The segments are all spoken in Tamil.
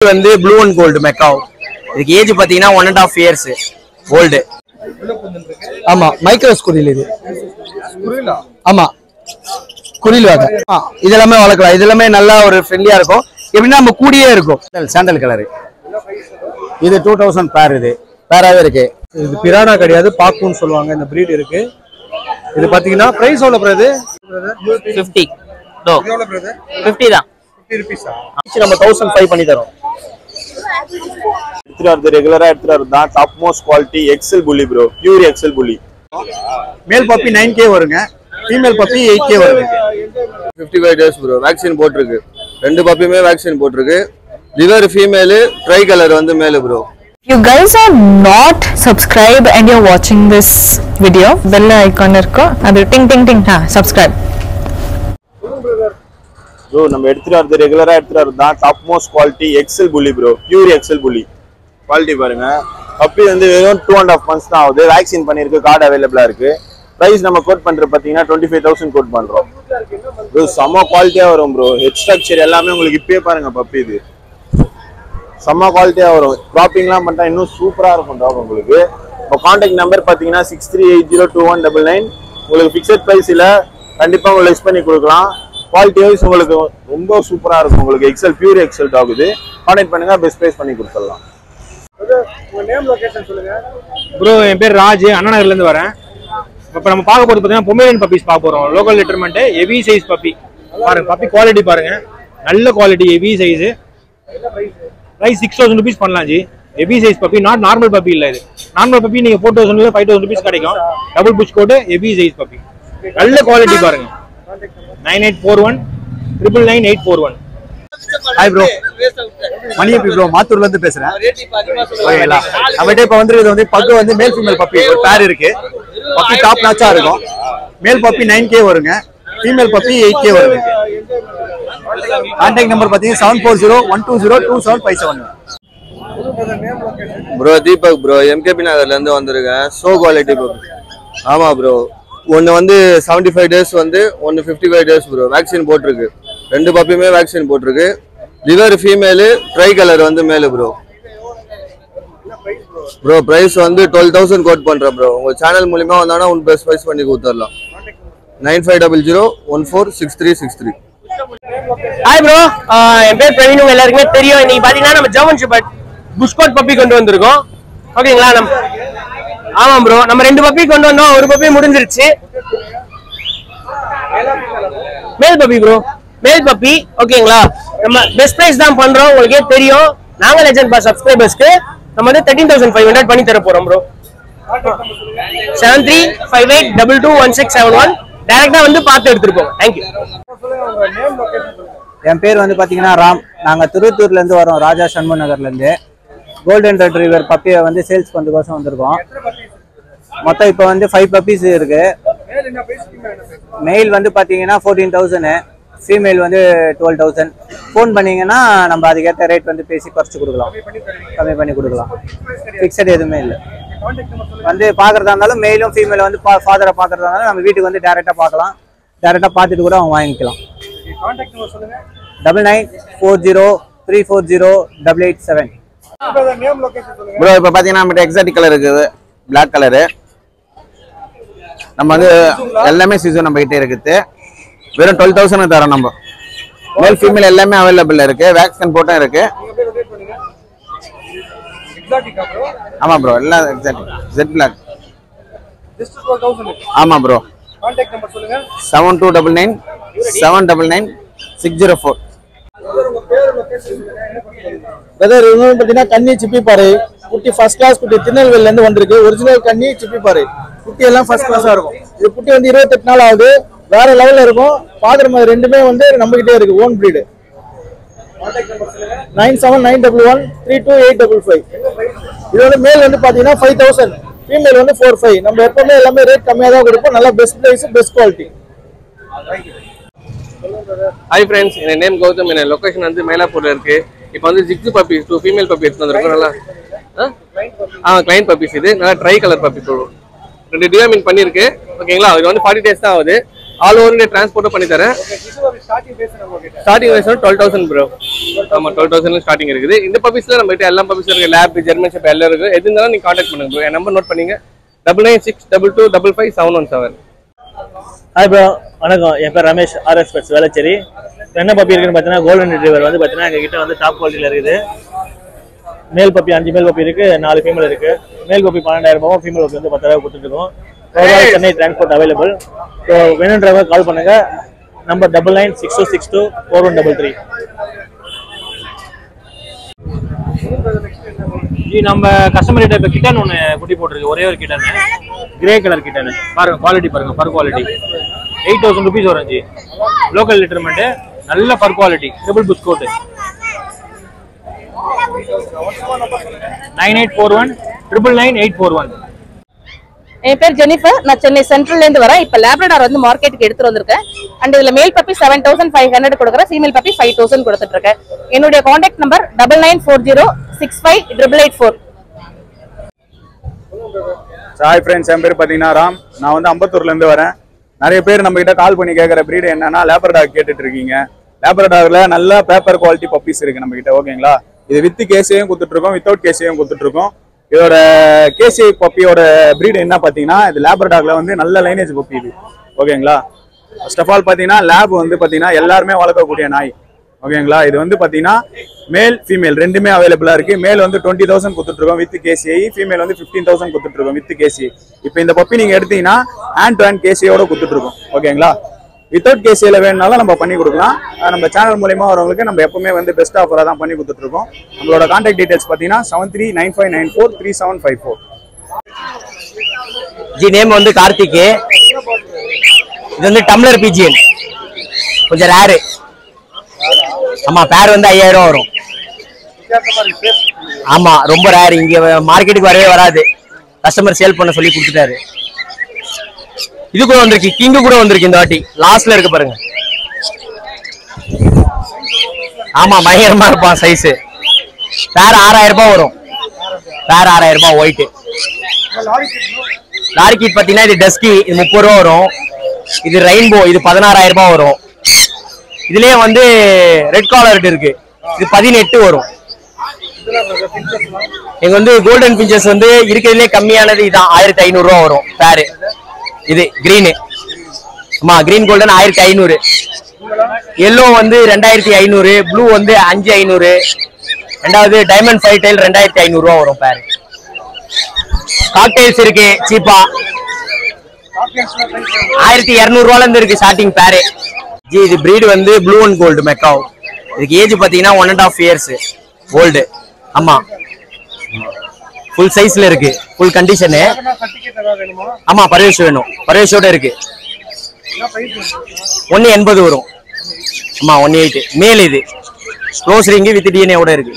வந்து ப்ளூ அண்ட் கோல்டு மெக்காவ். இதுக்கு ஏஜ் பாத்தீங்கன்னா 1.5 years ஓல்டு. ஆமா மைக்ரோ ஸ்குரில் இது. ஸ்குரிலா? ஆமா ஸ்குரில் வாங்க. இதெல்லாமே வளர்க்கலாம். இதெல்லாமே நல்லா ஒரு ஃப்ரெண்ட்லியா இருக்கும். எப்படின்னா நம்ம கூடியே இருக்கும். Sandal colour. இது 2000 பேர். இது பேராவே இருக்கு. இது பிரானா கிடையாது, பாக்குன்னு சொல்லுவாங்க. இந்த பிரீட் இருக்கு. இது பாத்தீங்கன்னா பிரைஸ் எவ்வளவு பிரதர்? 50. எவ்வளவு பிரதர்? 50 தான். 50 ரூபீஸா? நம்ம 1005 பண்ணி தரோம். ரெகுலரா எடுத்துட்டு தான் டாப் மோஸ்ட் குவாலிட்டி எக்ஸல் புலி ப்ரோ, பியூர் எக்ஸல் புலி. மேல் பப்பி 9K வருங்க, ஃபீமேல் பப்பி 8K வருங்க. 55 days ப்ரோ. வேக்சின் போட்டுருக்கு. ரெண்டு பப்பியுமே வேக்சின் போட்டுருக்கு. லிவர் ஃபீமேல், ட்ரை கலர் வந்து மேல் bro. You guys are not subscribed and you're watching this video, bell icon irko adu ting ting ting subscribe. Bro நம்ம எடுத்துட்டு ரெகுலரா எடுத்துட்டு தான் டாப் மோஸ்ட் குவாலிட்டி எக்ஸல் புலி ப்ரோ, பியூர் எக்ஸல் புலி. குவாலிட்டி பாருங்க. பப்பி வந்து வெறும் 2.5 months தான் ஆகுது. வேக்சின் பண்ணிருக்கு. கார்டு அவைலபிளா இருக்கு. பிரைஸ் நம்ம கோட் பண்றது பாத்தீங்கன்னா 25,000 கோட் பண்றோம் ப்ரோ. செம்ம குவாலிட்டியா வரும் ப்ரோ. ஹெட் ஸ்ட்ரக்சர் எல்லாமே உங்களுக்கு இப்பயே பாருங்க. பப்பி இது செம்ம குவாலிட்டியா வரும். கிராப்பிங்லாம் பண்ணிட்டா இன்னும் சூப்பரா இருக்கும் டாக் உங்களுக்கு. இப்போ கான்டாக்ட் நம்பர் பாத்தீங்கன்னா 63802199. உங்களுக்கு ஃபிக்ஸட் பிரைஸ் இல்ல, கண்டிப்பா உங்களுக்கு லெஸ் பண்ணி கொடுக்கலாம். குவாலிட்டி வைஸ் உங்களுக்கு ரொம்ப சூப்பரா இருக்கும். உங்களுக்கு எக்ஸல் பியூர் எக்ஸல் டாக் இது. கான்டாக்ட் பண்ணுங்க, பெஸ்ட் பிரைஸ் பண்ணி கொடுத்துடலாம். உங்க நேம் லொகேஷன் சொல்லுங்க ப்ரோ. என் பேர் ராஜ், அண்ணா நகர்ல இருந்து வரேன். இப்போ நம்ம பார்க்க போறது பாத்தீங்கன்னா பொமேரியன் பப்பீஸ் பார்க்க போறோம். லோக்கல் லிட்டர்மெண்ட் ஹெவி சைஸ் பப்பி பாருங்க. பப்பி குவாலிட்டி பாருங்க, நல்ல quality heavy size. Price 6,000 rupees பண்ணலாம் ji. Heavy size puppy, not normal puppy இல்ல. இது நார்மல் பப்பி நீங்க 4,000 இல்ல 5,000 rupees கிடைக்கும். Double push coat heavy size puppy, நல்ல குவாலிட்டி பாருங்க. 9841999841. ஹாய் ப்ரோ, மணியப்பி ப்ரோ, மாத்தூர்ல இருந்து பேசுறேன். ஓகேங்களா, நம்மகிட்ட இப்ப வந்து இது வந்து பக்கு வந்து மேல் ஃபீமேல் பப்பி ஒரு பேர் இருக்கு. பப்பி டாப் நாச்சா இருக்கும். மேல் பப்பி 9K வருங்க, ஃபீமேல் பப்பி 8K வருங்க. கான்டாக்ட் நம்பர் பாத்தீங்கன்னா 7401202757. ப்ரோ தீபக் ப்ரோ, எம்கேபி நகர்ல இருந்து வந்திருக்கேன். So quality puppy. ஆமா ப்ரோ, ஒன்னு வந்து 75 days வந்து, ஒன்னு 55 days ப்ரோ. வேக்சின் போட்டிருக்கு. ரெண்டு பப்பியுமே வேக்சின் போட்டிருக்கு. லிவர் ஃபீமேல், ட்ரை கலர் வந்து மேல் ப்ரோ. ப்ரோ பிரைஸ் வந்து 12,000 கோட் பண்றேன் ப்ரோ. உங்க சேனல் மூலமா வந்தானா உன் பெஸ்ட் பிரைஸ் பண்ணி கொடுத்துடலாம். 9500146363. ஹாய் ப்ரோ, என் பேர் பிரவீன். உங்க எல்லாருக்குமே தெரியும். இன்னைக்கு பாத்தீங்கன்னா நம்ம ஜெர்மன் ஷெப்பர்ட் புஷ்கோட் பப்பி கொண்டு வந்திருக்கோம். ஓகேங்களா, நம்ம ஆமா ப்ரோ, நம்ம 2 பப்பி கொண்டு வந்தோம். ஒரு பப்பி முடிஞ்சிருச்சு. Male puppy bro, male puppy. ஓகேங்களா, நம்ம பெஸ்ட் பிரைஸ் தான் பண்றோம். உங்களுக்கே தெரியும். நாங்க லெஜெண்ட் பாஸ் சப்ஸ்கிரைபர்ஸ்க்கு நம்ம வந்து 13,500 பண்ணி தர போறோம் ப்ரோ. 7358221671. டைரக்டா வந்து பார்த்து எடுத்துருப்போம். தேங்க்யூ. என் பேர் வந்து பாத்தீங்கன்னா ராம். நாங்க திருத்தூர்ல இருந்து வரோம், ராஜா சண்முக நகர்ல இருந்து. கோல்டன் ரெட்ரீவர் பப்பியை வந்து சேல்ஸ் பண்றதுக்கோசம் வந்திருக்கோம். மொத்தம் இப்போ வந்து 5 பப்பீஸ் இருக்கு. மெயில் வந்து பாத்தீங்கன்னா 14,000, ஃபீமேல் வந்து 12,000. ஃபோன் பண்ணீங்கன்னா நம்ம அதுக்கேற்ற ரேட் வந்து பேசி குறைச்சி கொடுக்கலாம், கம்மி பண்ணி கொடுக்கலாம். ஃபிக்ஸட் எதுவுமே இல்லை. வந்து பார்க்குறதா இருந்தாலும் மெயிலும் ஃபீமேல் வந்து ஃபாதரை பார்க்குறதா இருந்தாலும் நம்ம வீட்டுக்கு வந்து டேரெக்டாக பார்க்கலாம். டேரெக்டாக பார்த்துட்டு கூட அவங்க வாங்கிக்கலாம். 9940340887. ப்ரோ இப்போ பார்த்தீங்கன்னா நம்மகிட்ட எக்ஸாட்டிக் கலர் இருக்குது, பிளாக் கலரு. நம்ம வந்து எல்லாமே சீசன் நம்ம கிட்டே இருக்குது. வெறும் 12,000 தரோம். நம்ம மேல் ஃபீமேல் எல்லாமே அவைலபிள் இருக்கு. வேக்சின் போட்டும் இருக்கு. ஆமா ப்ரோ, எல்லாம் எக்ஸாட்டிக் ஜெட் பிளாக். ஆமா ப்ரோ. 7299799604. பிரதர் இவங்க பார்த்தீங்கன்னா கன்னி சிப்பி பாறை குட்டி, ஃபர்ஸ்ட் கிளாஸ் குட்டி. திருநெல்வேலில இருந்து வந்திருக்கு. ஒரிஜினல் கன்னி சிப்பி பாறை குட்டி எல்லாம் ஃபர்ஸ்ட் கிளாஸா இருக்கும். இது குட்டி வந்து 28 நாள் ஆகுது. வேற லெவல்ல இருக்கும். ஃபாதர் மதர் ரெண்டுமே வந்து நம்ம கிட்டே இருக்கு. Own breed. 9791132855. இது வந்து மேல் வந்து பாத்தீங்கன்னா 5,000, ஃபீமேல் வந்து 4,500. நம்ம எப்பவுமே எல்லாமே ரேட் கம்மியா தான் கொடுப்போம். நல்ல best price, best quality. Hi friends, என் நேம் கௌதம். என் லொகேஷன் வந்து மயிலாப்பூர்ல இருக்கு. இப்போ வந்து 6 பப்பீஸ், 2 ஃபீமேல் பப்பி எடுத்து வந்திருக்கோம். நல்லா கிளைண்ட் பப்பீஸ். இது நல்லா ட்ரை கலர் பப்பி. 2 டிவாமின் பண்ணிருக்கு. ஓகேங்களா, அது வந்து 40 days தான் ஆகுது. ஆல் ஓவர் இந்தியா டிரான்ஸ்போர்ட்டும் பண்ணி தரேன். Starting wise 12,000 bro. ஆமா 12,000 ஸ்டார்டிங் இருக்குது. இந்த பப்பீஸ்ல நம்ம கிட்ட எல்லா பப்பீஸும் இருக்கு. லேப், ஜெர்மன் ஷெப்பர்ட் எல்லாம் இருக்கு. எது இருந்தாலும் நீங்க கான்டாக்ட் பண்ணுங்க ப்ரோ. என் நம்பர் நோட் பண்ணீங்க 9962255717. ஹாய் ப்ரோ, வணக்கம். என் பேர் ரமேஷ், ஆர்எஸ் பெட்ஸ் வேளச்சேரி. என்ன பப்பி இருக்குன்னு பார்த்தீங்கன்னா கோல்டன் ரிட்ரீவர் வந்து பார்த்தீங்கன்னா எங்ககிட்ட வந்து டாப் குவாலிட்டியில் இருக்குது. மேல் பப்பி 5 மேல் பப்பி இருக்கு, 4 ஃபீமேல் இருக்கு. மேல் பப்பி 12,000, ஃபீமேல் பப்பி வந்து 10,000 கொடுத்துருக்கோம். Chennai transport available. ஸோ வேணுன்றவங்க கால் பண்ணுங்க. நம்பர் 9962624133. நம்ம கஸ்டமர் கிட்ட இப்போ கிட்டன் ஒன்று குட்டி போட்டிருக்கு. ஒரே ஒரு கிட்டன், கிரே கலர் கிட்டன். பாருங்க குவாலிட்டி பாருங்க, பர் குவாலிட்டி 8,000 rupees வரும் ஜி. லோக்கல் லிட்டர்மெண்ட், நல்ல பர் குவாலிட்டி, ட்ரிபிள் புஸ்கோட். 9841 999 841. என் பேர் ஜெனிஃபர். நான் சென்னை சென்ட்ரல்ல இருந்து வரேன். இப்ப லேப்ரடார் வந்து மார்க்கெட்டுக்கு எடுத்துட்டு வந்திருக்கேன். அண்ட் இதுல மேல் பப்பி 7,500 கொடுக்குறேன், ஃபீமேல் பப்பி 5,000 கொடுத்துட்டு இருக்கேன். என்னுடைய கான்டாக்ட் நம்பர் 9940658884. ஹாய் ஃப்ரெண்ட்ஸ், என் பேர் பார்த்தீங்கன்னா ராம். நான் வந்து அம்பத்தூர்ல இருந்து வரேன். நிறைய பேர் நம்ம கிட்ட கால் பண்ணி கேட்குற பிரீடு என்னன்னா லேப்ரடாக் கேட்டுட்டு இருக்கீங்க. லேப்ரடாக்ல நல்ல பேப்பர் குவாலிட்டி பப்பீஸ் இருக்கு நம்ம கிட்ட. ஓகேங்களா, இது வித் கேஸையும் கொடுத்துட்டு இருக்கோம், வித்தவுட் கேஸையும் கொடுத்துட்டு இருக்கோம். இதோட கேசி பப்பியோட பிரீடு என்ன பார்த்தீங்கன்னா, இது லேப்ரடாக்ல வந்து நல்ல லைனேஜ் பப்பி இது. ஓகேங்களா, ஃபர்ஸ்ட் ஆஃப் ஆல் பார்த்தீங்கன்னா லேப் வந்து பார்த்தீங்கன்னா எல்லாருமே வளர்க்கக்கூடிய நாய். ஓகேங்களா, இது வந்து பார்த்தீங்கன்னா மேல் ஃபீமேல் ரெண்டுமே அவைலபிளா இருக்கு. மேல் வந்து 20,000 கொடுத்துட்டு இருக்கோம் வித் கேசிஐ, ஃபீமேல் வந்து 15,000 கொடுத்துட்டு இருக்கோம் வித் கேசிஐ. இப்போ இந்த பப்பி நீங்க எடுத்தீங்கன்னா ஹேண்ட் டு ஹேண்ட் கேசியோட கொடுத்துட்டு இருக்கோம். ஓகேங்களா, வித்தவுட் கேசியில வேணுனாலும் நம்ம பண்ணி கொடுக்கலாம். நம்ம சேனல் மூலமா வரவங்களுக்கு நம்ம எப்பவுமே வந்து பெஸ்ட் ஆஃபரா தான் பண்ணி கொடுத்துட்டு இருக்கோம். நம்மளோட கான்டாக்ட் டீடைல்ஸ் பார்த்தீங்கன்னா 7395943754. ஜி நேம் வந்து கார்த்திக். இது வந்து டம்ளர் பிஜிஎன், கொஞ்சம் ரேரு. ஆமா, பேர் வந்து 5,000 வரும். ஆமா, ரொம்ப ரேர். இங்க மார்க்கெட்டுக்கு வரவே வராது. கஸ்டமர் சேல் பண்ண சொல்லி கொடுத்துட்டாரு. இது கூட வந்திருக்கு, கிங்கு கூட வந்திருக்கு இந்த வாட்டி. லாஸ்ட்ல இருக்கு பாருங்க. ஆமா, பயங்கரமா இருப்பான் சைஸ். பேர் 6,000 வரும். பேர் 6,000 ஒயிட். லாரி கிட் பாத்தீங்கன்னா இது டஸ்கி, இது 30 ரூபா வரும். இது ரெயின்போ, இது 16,000 வரும். இதுலயே வந்து ரெட் காலர் இருக்கு, இது 18 வரும். எங்க வந்து கோல்டன் பிஞ்சஸ் வந்து இருக்கிறதுலே கம்மியானது இதான், 1,500 ரூபா வரும் பேரு. இது கிரீனு. ஆமா, கிரீன் கோல்டன் 1,500. எல்லோ வந்து 2,500. ப்ளூ வந்து 5,500. ரெண்டாவது டைமண்ட் ஃபைவ் டைல் 2,500 ரூபா வரும் பேரு. காக்டெயில்ஸ் இருக்கு சீப்பா, 1,200 ரூபால இருந்து இருக்கு ஸ்டார்டிங் பேரு. ஜி இது பிரீடு வந்து ப்ளூ அண்ட் கோல்டு மெக்காவ். இதுக்கு ஏஜ் பாத்தீங்கன்னா 1.5 years ஓல்டு. ஆமா, ஃபுல் சைஸ்ல இருக்கு, ஃபுல் கண்டிஷனு. ஆமா, பர்வேஷ் வேணும், பர்வேஷோட இருக்கு. 180 வரும். ஆமா, 18 மேல். இது க்ளோஸ் ரிங் வித் டிஎன்ஏ ஓட இருக்கு.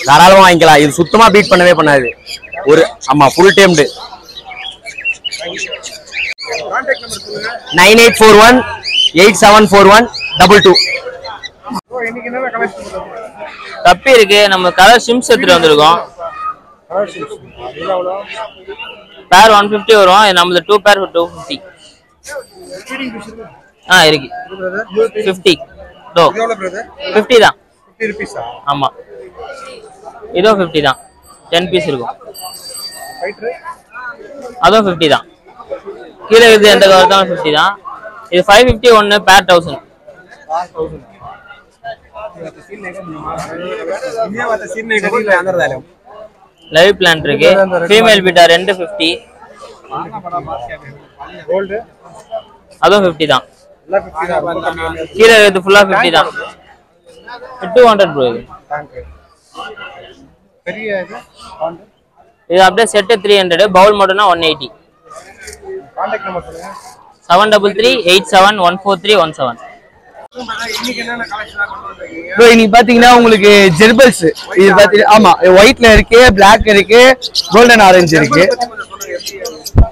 தாராளமா வாங்கிக்கலாம். இது சுத்தமா பீட் பண்ணவே பண்ணாது ஒரு. ஆமா, ஃபுல் டேம்டு. 9841 874122. தப்பி இருக்கு. நம்ம கலர் சிம்ஸ் எடுத்துட்டு வந்திருக்கோம். பேர் 150 வரும். நம்மளது 2 பேர் 250. இருக்கு 50. 50 தான். ஆமா, இதுவும் 50 தான். 10 பீஸ் இருக்கும். அதுவும் 50 தான். கீழே இருக்குது எந்த கலர் தான் 50 தான். இது 550 ஒன்று பேர் 1000. லைவ் பிளான் இருக்கு. Female beta 250. அதுவும் 50 தான். கீழே இருக்குது ஃபுல்லா 50 தான். 200 ப்ரோ. இது அப்படியே செட்டு 300. பவுல் மட்டும்னா 180. 7338714317. ப்ரோ இன்னைக்கு பாத்தீங்கன்னா உங்களுக்கு ஜெர்பல்ஸ் இது பாத்தீங்கன்னா, ஆமா ஒயிட்ல இருக்கு, பிளாக் இருக்கு, கோல்டன் ஆரஞ்சு இருக்கு.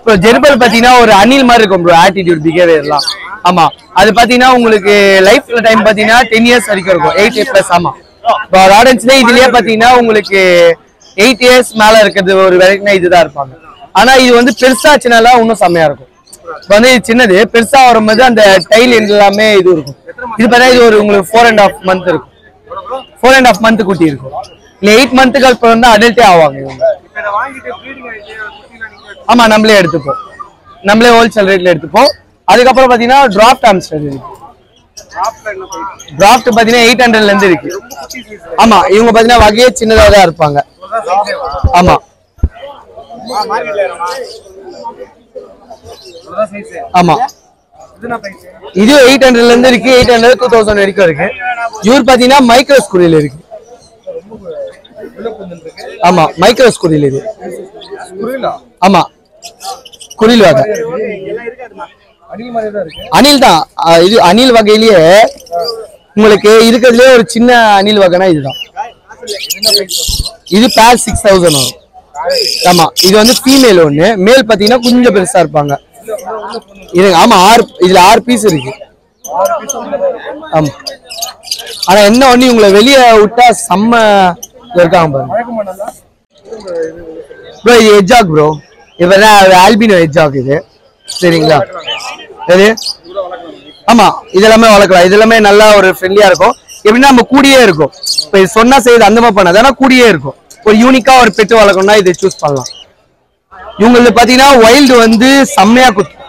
ப்ரோ ஜெர்பல் பாத்தீங்கன்னா ஒரு அணில் மாதிரி இருக்கும் ப்ரோ, ஆட்டிடியூட் பிஹேவியர்லாம். ஆமா, அது பாத்தீங்கன்னா உங்களுக்கு லைஃப் டைம் பாத்தீங்கன்னா 10 years வரைக்கும் இருக்கும், 8+ ஆமா. இப்போ ஆரஞ்சுல இதுலயே பாத்தீங்கன்னா உங்களுக்கு 8 years மேல இருக்கிறது ஒரு வெரைட்டினா இதுதான் இருப்பாங்க. ஆனா இது வந்து பெருசாச்சுனால இன்னும் செம்மையா இருக்கும். இப்போ வந்து இது சின்னது, பெருசா வரும்போது அந்த டைல் எல்லாமே இது இருக்கும். இது பார்த்தா இது ஒரு உங்களுக்கு 4.5 month இருக்கும். 4.5 month குட்டி இருக்கும். இல்ல 8 monthக்கு அப்புறம் தான் அடல்ட்டே ஆவாங்க இவங்க. ஆமா, நம்மளே எடுத்துப்போம். நம்மளே ஹோல்சேல் ரேட்ல எடுத்துப்போம். அதுக்கப்புறம் பாத்தீங்கன்னா டிராஃப்ட் ஆம்ஸ்டர் இருக்கு. டிராஃப்ட் பாத்தீங்கன்னா 800ல இருந்து இருக்கு. ஆமா, இவங்க பாத்தீங்கன்னா வகையே சின்னதா தான் இருப்பாங்க. ஆமா ஆமா, இது 800ல இருந்து இருக்கு. 800 2000 வரைக்கும் இருக்கு. இவர் பாத்தீங்கன்னா மைக்ரோ ஸ்கூரில் இருக்கு. ஆமா, மைக்ரோ ஸ்கூரில் இது. ஆமா, குரில் வகை அணில் தான். இது அணில் வகையிலேயே உங்களுக்கு இருக்கிறதுலே ஒரு சின்ன அணில் வகைனா இதுதான். இது பேர் 6000 வரும். ஆமா, இது வந்து ஃபீமேல் ஒண்ணு. மேல் பாத்தீங்கன்னா கொஞ்சம் பெருசா இருப்பாங்க. இது ஆமா, இதுல 6 பீஸ் இருக்கு. ஆமா, ஆனா என்ன ஒண்ணு உங்களை வெளியே விட்டா செம்ம இருக்காங்க பாருங்க ப்ரோ. இது எஜ்ஜாக் ப்ரோ. இப்பதான் ஆல்பினோ எஜ்ஜாக் இது. சரிங்களா? எது? ஆமா, இதெல்லாமே வளர்க்கலாம். இதெல்லாமே நல்லா ஒரு ஃப்ரெண்ட்லியா இருக்கும். எப்படின்னா நம்ம கூடியே இருக்கும். இப்ப இது சொன்னா செய்யுது அந்த மாதிரி பண்ணாது, ஆனா கூடியே இருக்கும். ஒரு யூனிக்கா ஒரு பெட்டு வளர்க்கணும்னா இதை சூஸ் பண்ணலாம். இவங்களுக்கு பாத்தீங்கன்னா வைல்டு வந்து செம்மையா குத்தும்.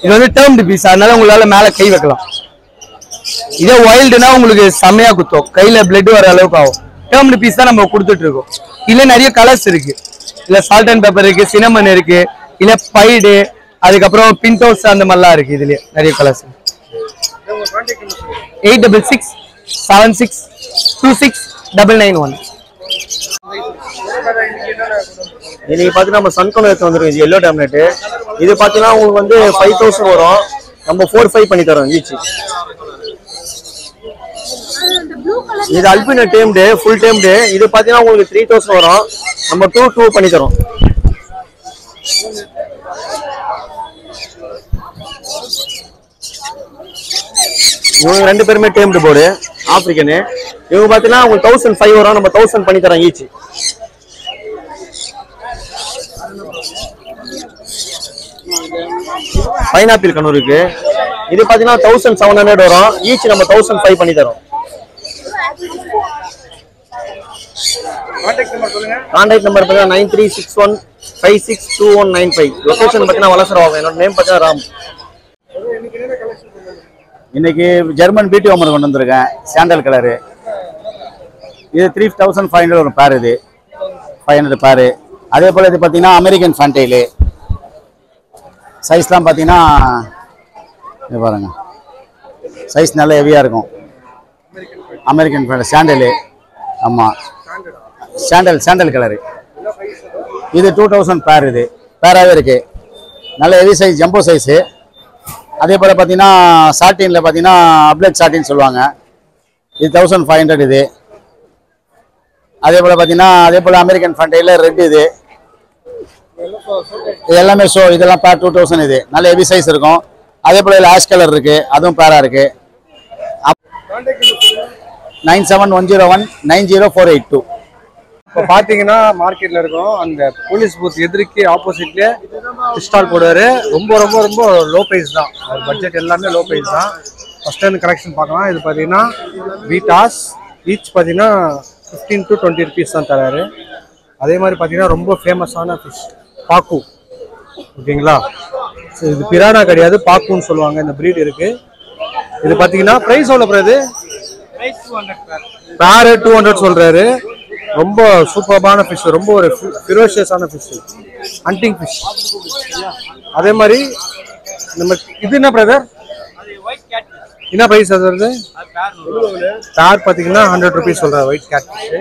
இது வந்து டேர்ம்டு பீஸ், அதனால உங்களால மேல கை வைக்கலாம். இதே வைல்டுனா உங்களுக்கு செம்மையா குத்தும், கையில பிளட் வர அளவுக்கு ஆகும். டேர்ம்டு பீஸ் தான் நம்ம கொடுத்துட்டு இருக்கோம். இதுல நிறைய கலர்ஸ் இருக்கு. இல்ல சால்ட் அண்ட் பெப்பர் இருக்கு, சினமன் இருக்கு, இல்ல பைடு, அதுக்கப்புறம் பின்டோஸ் அந்த மாதிரிலாம் இருக்கு. இதுலயே நிறைய கலர்ஸ். 866 76 26 991. இன்னைக்கு பாத்தீங்கன்னா நம்ம சன்கோன் எடுத்து வந்துருக்கு. எல்லோ டேப்லெட் இது பாத்தீங்கன்னா உங்களுக்கு வந்து 5000 வரும். நம்ம 4-5 பண்ணி தரோம் ஈச். இது அல்பினோ டேம்டு, ஃபுல் டேம்டு. இது பாத்தீங்கன்னா உங்களுக்கு 3000 வரும். நம்ம 2 பண்ணி தரோம். இவங்க 2 பேருமே டேம்டு போர்டு ஆப்பிரிக்கனு. இவங்க பாத்தீங்கன்னா உங்களுக்கு 1005 வரும். நம்ம 1000 பண்ணி தரோம் ஈச். பைனாப்பிள் கண்ணூர் இருக்கு. இது பாத்தீங்கன்னா 1700 வரும். ஈச் நம்ம 1005 பண்ணி தரோம். கான்டாக்ட் நம்பர் பாத்தீங்கன்னா 9361562195. லொகேஷன் பாத்தீங்கன்னா வலசரவாங்க. என்னோட நேம் பாத்தீங்கன்னா ராம். இன்னைக்கு ஜெர்மன் பிடி ஹோமர் கொண்டு வந்திருக்கேன். Sandal colour. இது 3500 ஒரு பேர். இது 500 பேரு. அதே போல் இது பார்த்தீங்கன்னா அமெரிக்கன் ஃபேன்டைலு. சைஸ்லாம் பார்த்தீங்கன்னா இது பாருங்க, சைஸ் நல்லா ஹெவியாக இருக்கும். அமெரிக்கன் ஃபேன்டை சாண்டலு. ஆமாம், சாண்டல் கலரு. இது 2000 பேர். இது பேராகவே இருக்குது. நல்ல ஹெவி சைஸ், ஜம்போ சைஸு. அதே போல் பார்த்தீங்கன்னா சாட்டினில் பார்த்தீங்கன்னா அப்ளெட் சாட்டின்னு சொல்லுவாங்க. இது 1500 இது. அதே போல் பார்த்தீங்கன்னா அமெரிக்கன் ஃபேன்டைல ரெட் இது எல்லாமே ஷோ. இதெல்லாம் பேர் 2000 இது. நல்ல ஹெவி சைஸ் இருக்கும். அதே போல் இதில் ஆஷ் கலர் இருக்குது, அதுவும் பேராக இருக்குது. 9710190482. இப்போ பார்த்தீங்கன்னா மார்க்கெட்டில் இருக்கோம். அந்த போலீஸ் பூத் எதிர்க்கு ஆப்போசிட்லேயே ஸ்டால் போடுவார். ரொம்ப ரொம்ப ரொம்ப லோ ப்ரைஸ் தான். பட்ஜெட் எல்லாமே லோ ப்ரைஸ் தான். ஃபஸ்ட் டைம் கலெக்ஷன் பார்க்கலாம். இது பார்த்தீங்கன்னா வீட்டாஸ் ஈச் பார்த்தீங்கன்னா 15 to 20 rupees தான் தராரு. அதே மாதிரி பார்த்தீங்கன்னா ரொம்ப ஃபேமஸான ஃபிஷ் பாக்கு. ஓகேங்களா? ஸோ இது பிரானா கிடையாது, பாக்குன்னு சொல்லுவாங்க. இந்த ப்ரீட் இருக்குது. இது பார்த்தீங்கன்னா ப்ரைஸ் எவ்வளோ ப்ரைஸ்? பேரு 200 சொல்கிறாரு. ரொம்ப சூப்பர்பான ஃபிஷ், ரொம்ப ஒரு ஃபிரோஷியஸான ஃபிஷ், ஹண்டிங் ஃபிஷ். அதே மாதிரி நம்ம இது என்ன பிரதர், என்ன ப்ரைஸ் அது வருது? பேர் பார்த்தீங்கன்னா 100 rupees சொல்கிறார் ஒயிட் கேட் ஃபிஷ்ஷு.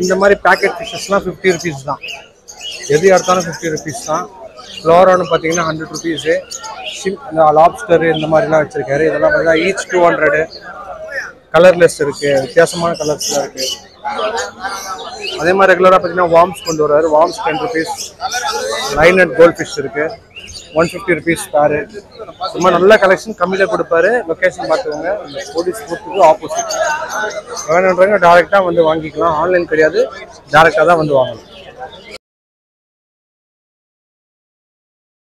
இந்த மாதிரி பேக்கெட் ஃபிஷ்ஷஸ்லாம் 50 rupees தான். எது எடுத்தாலும் 50 rupees தான். ஃப்ளோரானு பார்த்தீங்கன்னா 100 rupees. இந்த லாப்ஸ்டர் இந்த மாதிரிலாம் வச்சுருக்காரு. இதெல்லாம் பார்த்தீங்கன்னா ஈச் 200. கலர்லெஸ் இருக்குது, வித்தியாசமான கலர்ஸ்லாம் இருக்குது. அதே மாதிரி ரெகுலராக பார்த்தீங்கன்னா வார்ம்ஸ் கொண்டு வர்றாரு. Worms 10 rupees. Lionhead goldfish இருக்குது, 150 rupees பேரு. ரொம்ப நல்ல கலெக்ஷன், கம்மியில் கொடுப்பாரு. லொக்கேஷன் பார்த்துக்கோங்க, போலீஸ் பூத்துக்கு ஆப்போசிட். வேணுன்றவங்க டேரெக்டாக வந்து வாங்கிக்கலாம். ஆன்லைன் கிடையாது, டேரெக்டாக தான் வந்து வாங்கணும்.